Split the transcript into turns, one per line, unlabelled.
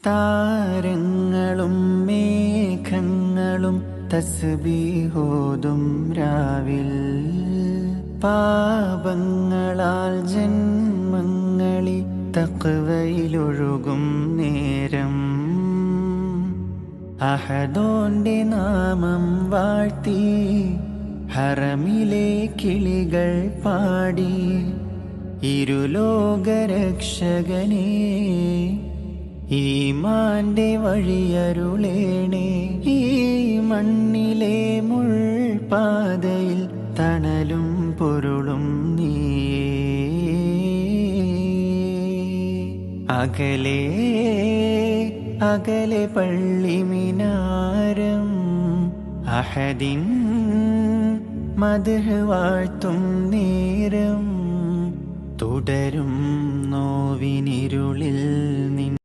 താരങ്ങളും മേഘങ്ങളും തസ്ബീഹോതും രാവിൽ, പാപങ്ങളാൽ ജന്മങ്ങളി തഖ്വയിലൊഴുകും നേരം, അഹദോന്റെ നാമം വാഴ്ത്തി ഹറമിലെ കിളികൾ പാടി, ഇരുലോകരക്ഷകനേ ഈമാന്റെ വഴിയരുളേണേ. ഈ മണ്ണിലെ മുൾപാതയിൽ തണലും പൊരുളും നീയേ. അകലെ അകലെ പള്ളി മിനാരം, അഹദിൻ മദ്ഹ് വാഴ്ത്തും നേരം, തുടരും നോവിനിരുളിൽ നിൻ